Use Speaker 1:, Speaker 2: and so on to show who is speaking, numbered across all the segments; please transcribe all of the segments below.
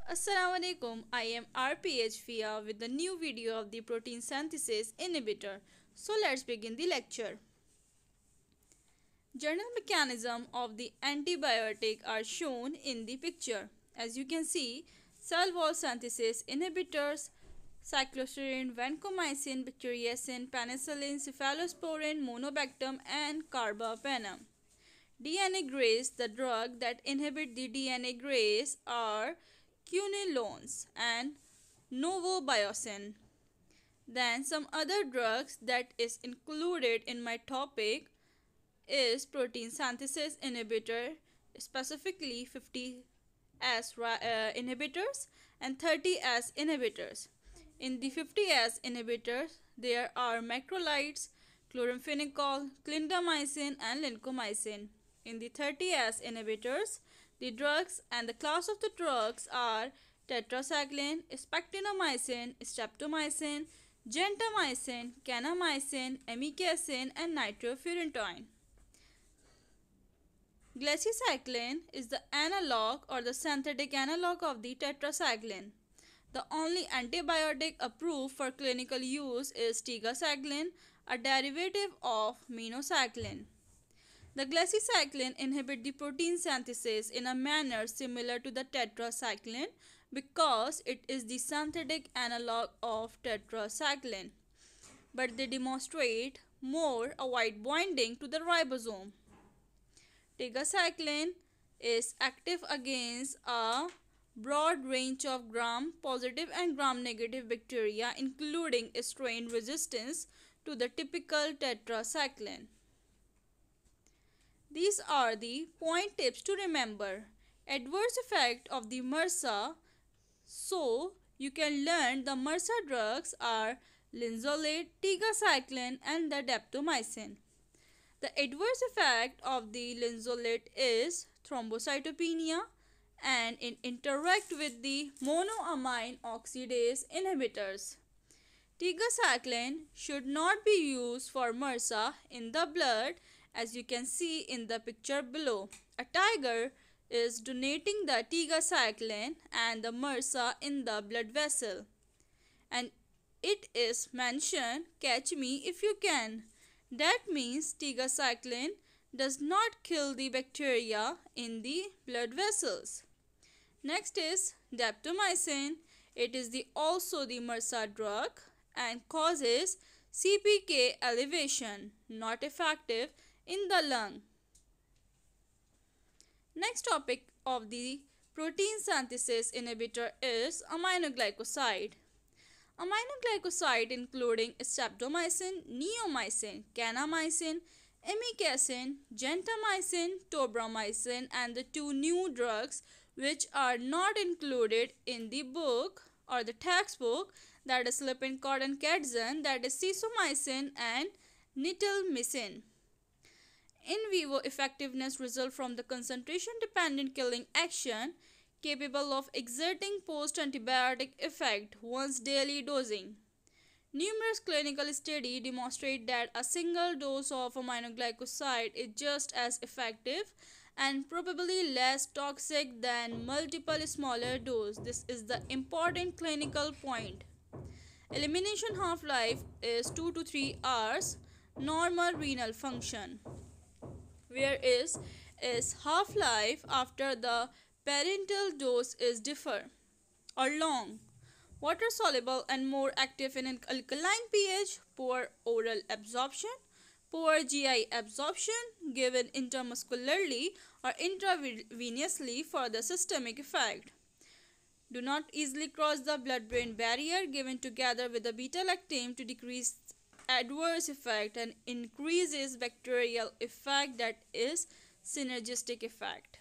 Speaker 1: Assalamualaikum, I am RPH Fia with the new video of the protein synthesis inhibitor. So let's begin the lecture. General mechanism of the antibiotic are shown in the picture. As you can see, cell wall synthesis inhibitors, cyclosporin, vancomycin, bacteriacin, penicillin, cephalosporin, monobactam and carbapenem. DNA graze, the drug that inhibit the DNA graze are quinolones and novobiocin. Then some other drugs that is included in my topic is protein synthesis inhibitor, specifically 50S inhibitors and 30S inhibitors. In the 50S inhibitors, there are macrolides, chloramphenicol, clindamycin and lincomycin. In the 30S inhibitors, the drugs and the class of the drugs are Tetracyclin, Spectinomycin, Streptomycin, gentamicin, kanamycin, amikacin and nitrofurantoin. Glycylcycline is the analog or the synthetic analog of the tetracycline. The only antibiotic approved for clinical use is tigacycline, a derivative of minocycline. The glycylcycline inhibit the protein synthesis in a manner similar to the tetracycline because it is the synthetic analog of tetracycline, but they demonstrate more a wide binding to the ribosome. Tigacycline is active against a broad range of gram-positive and gram-negative bacteria, including strain resistance to the typical tetracycline. These are the point tips to remember. Adverse effect of the MRSA. So, you can learn the MRSA drugs are linezolid, tigacycline and the daptomycin. The adverse effect of the linezolid is thrombocytopenia and it interact with the monoamine oxidase inhibitors. Tigacycline should not be used for MRSA in the blood, as you can see in the picture below. A tiger is donating the tigacycline and the MRSA in the blood vessel, and it is mentioned, catch me if you can. That means tigacycline does not kill the bacteria in the blood vessels. Next is daptomycin. It is also the MRSA drug and causes CPK elevation, not effective in the lung. Next topic of the protein synthesis inhibitor is aminoglycoside. Aminoglycoside including streptomycin, neomycin, kanamycin, amikacin, gentamicin, tobramycin and the two new drugs which are not included in the book or the textbook, that is Lipincott and kadzung, that is cezomycin and nitilimicin. In vivo effectiveness result from the concentration dependent killing action capable of exerting post-antibiotic effect once daily dosing. Numerous clinical studies demonstrate that a single dose of aminoglycoside is just as effective and probably less toxic than multiple smaller doses. This is the important clinical point. Elimination half-life is 2 to 3 hours, normal renal function. Whereas half-life after the parental dose is differ or long, water soluble and more active in an alkaline pH, poor oral absorption, poor GI absorption given intramuscularly or intravenously for the systemic effect. Do not easily cross the blood-brain barrier given together with the beta-lactam to decrease adverse effect and increases bacterial effect, that is synergistic effect.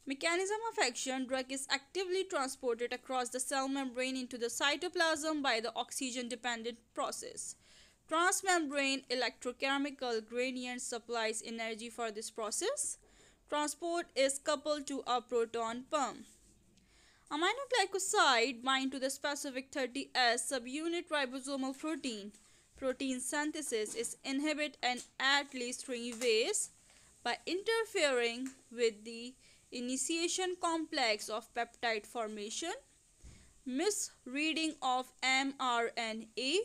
Speaker 1: Mechanism of action: drug is actively transported across the cell membrane into the cytoplasm by the oxygen dependent process. Transmembrane electrochemical gradient supplies energy for this process. Transport is coupled to a proton pump. Aminoglycoside bind to the specific 30S subunit ribosomal protein. Protein synthesis is inhibited in at least 3 ways: by interfering with the initiation complex of peptide formation, misreading of mRNA,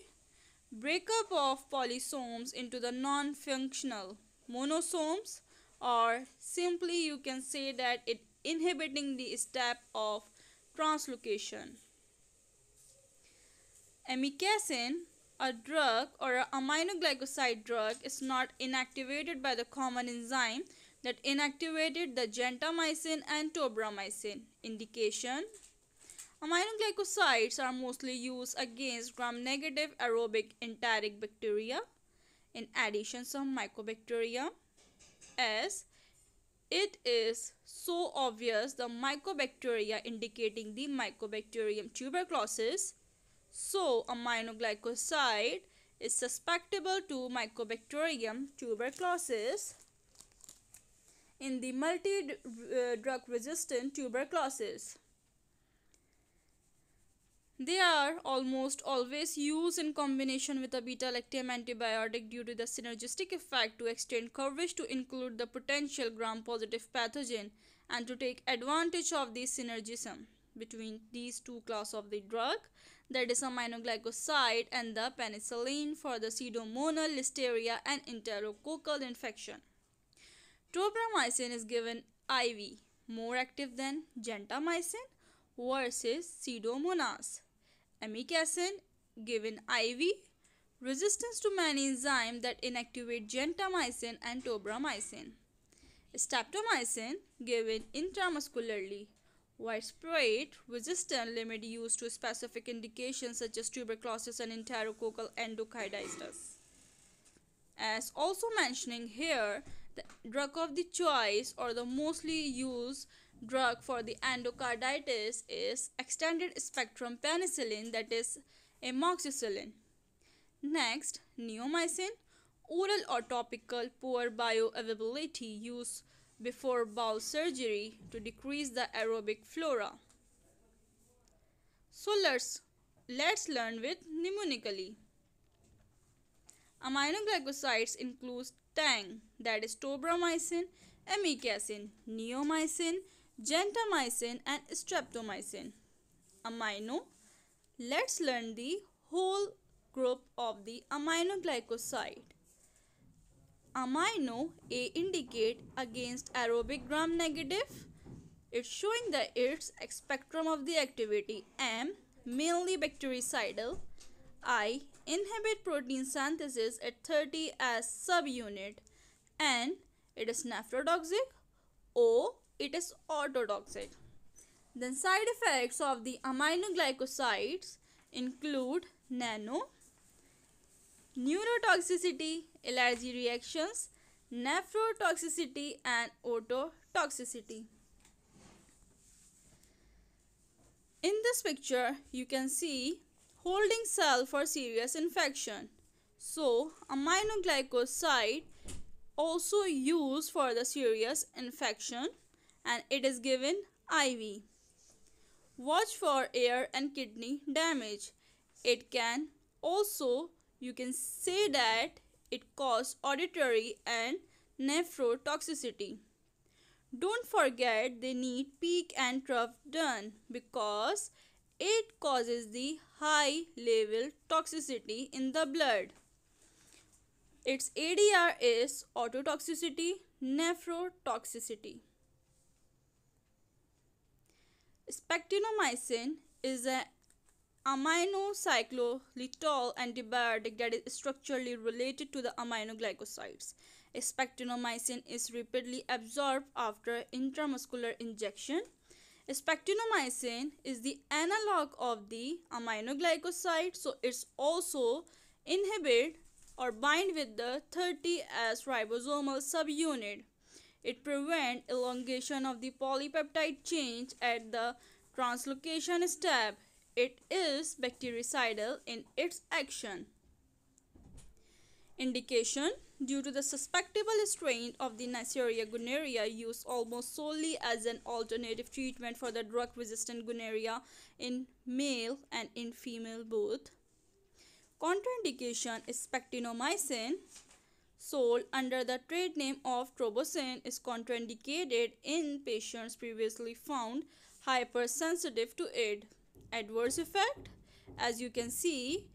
Speaker 1: breakup of polysomes into the non-functional monosomes, or simply you can say that it inhibiting the step of translocation. Amikacin, a drug or an aminoglycoside drug, is not inactivated by the common enzyme that inactivated the gentamicin and tobramycin. Indication: aminoglycosides are mostly used against gram-negative aerobic enteric bacteria, in addition some mycobacteria, as it is so obvious the mycobacteria indicating the Mycobacterium tuberculosis, so aminoglycoside is susceptible to Mycobacterium tuberculosis in the multi-drug resistant tuberculosis. They are almost always used in combination with a beta-lactam antibiotic due to the synergistic effect to extend coverage to include the potential gram-positive pathogen and to take advantage of the synergism between these two classes of the drug, that is aminoglycoside and the penicillin for the pseudomonal, listeria and enterococcal infection. Tobramycin is given IV, more active than gentamicin versus pseudomonas. Amikacin given IV, resistance to many enzymes that inactivate gentamicin and tobramycin. Streptomycin given intramuscularly. Widespread resistant limit used to specific indications such as tuberculosis and enterococcal endocarditis. As also mentioning here, the drug of the choice or the mostly used drug for the endocarditis is extended spectrum penicillin, that is amoxicillin. Next, neomycin, oral or topical, poor bioavailability, used before bowel surgery to decrease the aerobic flora. So let's learn with mnemonically. Aminoglycosides include TANG, that is tobramycin, amikacin, neomycin, gentamicin and streptomycin. Amino, let's learn the whole group of the aminoglycoside. Amino A indicate against aerobic gram-negative. It's showing that its spectrum of the activity. M, mainly bactericidal. I, inhibit protein synthesis at 30 as subunit. N, it is nephrotoxic. O, it is autotoxic. Then side effects of the aminoglycosides include neurotoxicity, allergy reactions, nephrotoxicity and ototoxicity. In this picture, you can see holding cell for serious infection. So, aminoglycoside also used for the serious infection and it is given IV. Watch for ear and kidney damage. It can also, you can say that it causes auditory and nephrotoxicity. Don't forget they need peak and trough done because it causes the high level toxicity in the blood. Its ADR is ototoxicity, nephrotoxicity. Spectinomycin is an aminocyclolitol antibiotic that is structurally related to the aminoglycosides. Spectinomycin is rapidly absorbed after intramuscular injection. Spectinomycin is the analog of the aminoglycoside, so it's also inhibit or bind with the 30S ribosomal subunit. It prevents elongation of the polypeptide chain at the translocation step. It is bactericidal in its action. Indication: due to the susceptible strain of the Neisseria gonorrhea used almost solely as an alternative treatment for the drug-resistant gonorrhea in male and in female both. Contraindication is spectinomycin. sold under the trade name of Trobosin is contraindicated in patients previously found hypersensitive to it. Adverse effect: as you can see,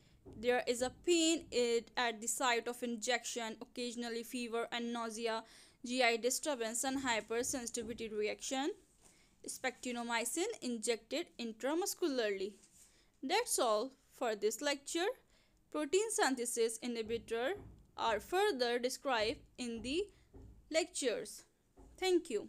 Speaker 1: there is a pain at the site of injection, occasionally fever and nausea, GI disturbance and hypersensitivity reaction. Spectinomycin injected intramuscularly. That's all for this lecture. Protein synthesis inhibitor are further described in the lectures. Thank you.